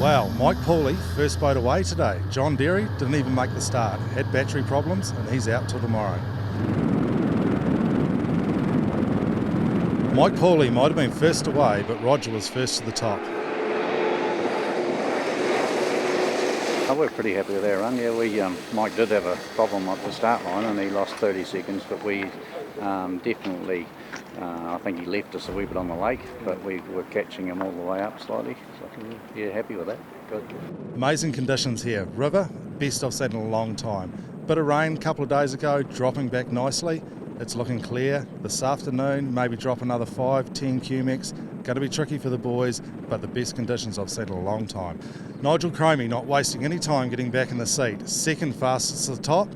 Wow, Mike Pooley, first boat away today. John Derry didn't even make the start. Had battery problems and he's out till tomorrow. Mike Pooley might have been first away, but Roger was first to the top. Oh, we're pretty happy with our run. Yeah, Mike did have a problem at the start line and he lost 30 seconds, but we definitely, I think he left us a wee bit on the lake, but we were catching him all the way up slightly. So yeah, happy with that. Good. Amazing conditions here. River, best I've seen in a long time. Bit of rain a couple of days ago, dropping back nicely. It's looking clear. This afternoon, maybe drop another 5-10 cumecs. Going to be tricky for the boys, but the best conditions I've seen in a long time. Nigel Cromie not wasting any time getting back in the seat. Second fastest to the top.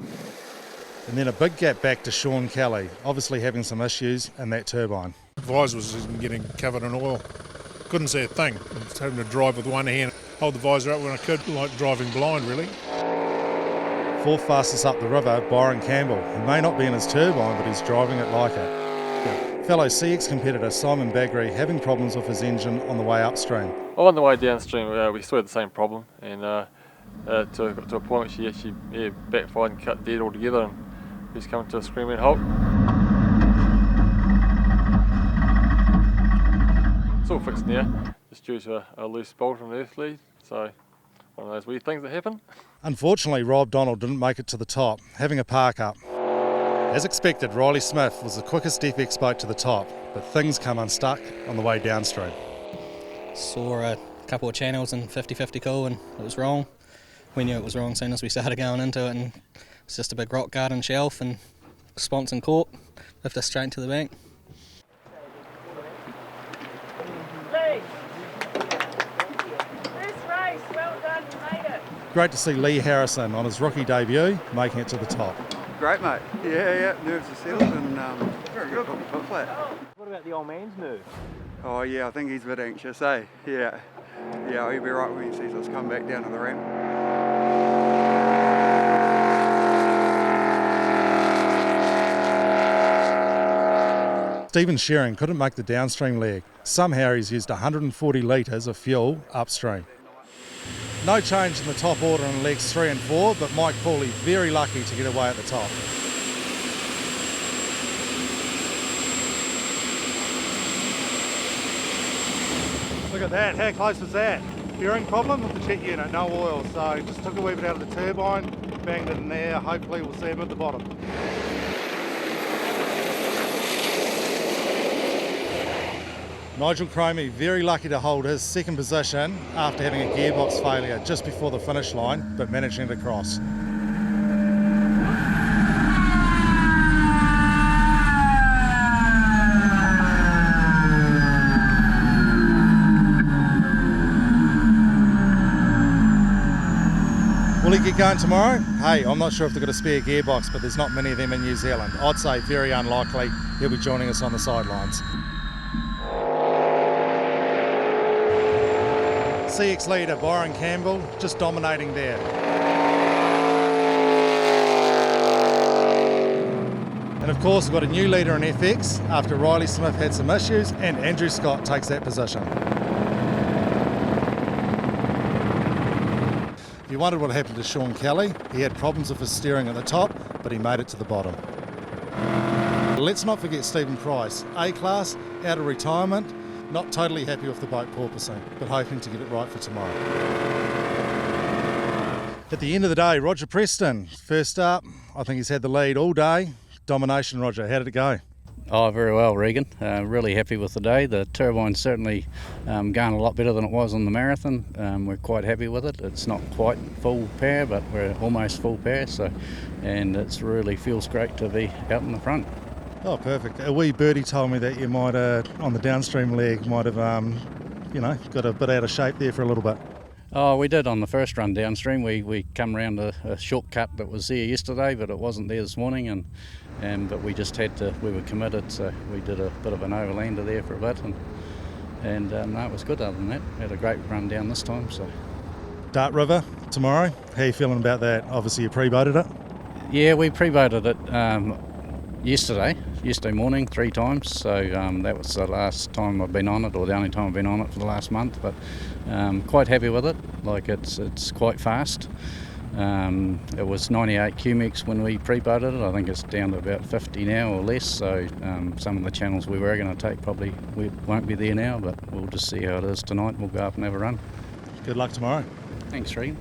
And then a big gap back to Shaun Kelly, obviously having some issues in that turbine. The visor was getting covered in oil. Couldn't see a thing. I was having to drive with one hand, hold the visor up when I could, like driving blind really. Fourth fastest up the river, Byron Campbell. He may not be in his turbine, but he's driving it like it. Fellow CX competitor Simon Bagrie having problems with his engine on the way upstream. Well, on the way downstream, we still had the same problem, and to a point where she actually backfired and cut dead altogether, and he's coming to a screaming halt. It's all fixed now, just due to a loose bolt on the earth lead, so one of those weird things that happen. Unfortunately, Rob Donald didn't make it to the top, having a park up. As expected, Riley Smith was the quickest FX boat to the top, but things come unstuck on the way downstream. Saw a couple of channels in 50-50 cool and it was wrong. We knew it was wrong as soon as we started going into it, and it's just a big rock garden shelf and sponson cork, lift us straight into the bank. Lee! First race, well done, you made it. Great to see Lee Harrison on his rookie debut, making it to the top. Great, mate. Yeah, nerves are settled and very good. Foot flat. What about the old man's nerve? Oh yeah, I think he's a bit anxious, eh? Yeah, he'll be right when he sees us come back down to the ramp. Stephen Shearing couldn't make the downstream leg. Somehow he's used 140 litres of fuel upstream. No change in the top order in legs 3 and 4, but Mike Pooley very lucky to get away at the top. Look at that, how close was that? Bearing problem with the jet unit, no oil, so just took a wee bit out of the turbine, banged it in there, hopefully we'll see him at the bottom. Nigel Cromie very lucky to hold his second position after having a gearbox failure just before the finish line, but managing to cross. Will he get going tomorrow? Hey, I'm not sure if they've got a spare gearbox, but there's not many of them in New Zealand. I'd say very unlikely he'll be joining us on the sidelines. CX leader Byron Campbell just dominating there. And of course we've got a new leader in FX after Riley Smith had some issues and Andrew Scott takes that position. If you wondered what happened to Shaun Kelly, he had problems with his steering at the top, but he made it to the bottom. Let's not forget Stephen Price, A-class, out of retirement. Not totally happy with the boat porpoising, but hoping to get it right for tomorrow. At the end of the day, Roger Preston, first up. I think he's had the lead all day. Domination, Roger. How did it go? Oh, very well, Regan. Really happy with the day. The turbine's certainly going a lot better than it was on the marathon. We're quite happy with it. It's not quite full power, but we're almost full power. And it really feels great to be out in the front. Oh, perfect. A wee birdie told me that you might, on the downstream leg, might have, got a bit out of shape there for a little bit. Oh, we did on the first run downstream. We come around a shortcut that was there yesterday, but it wasn't there this morning, but we just had to. We were committed, so we did a bit of an overlander there for a bit, and no, it was good. Other than that, we had a great run down this time. So, Dart River tomorrow. How are you feeling about that? Obviously, you pre-boated it. Yeah, we pre-boated it yesterday, yesterday morning 3 times, so that was the last time I've been on it, or the only time I've been on it for the last month. But quite happy with it. Like it's quite fast. It was 98 cubics when we pre-boated it. I think it's down to about 50 now or less, so some of the channels we were going to take probably won't be there now, but we'll just see how it is tonight. We'll go up and have a run. Good luck tomorrow. Thanks, Regan.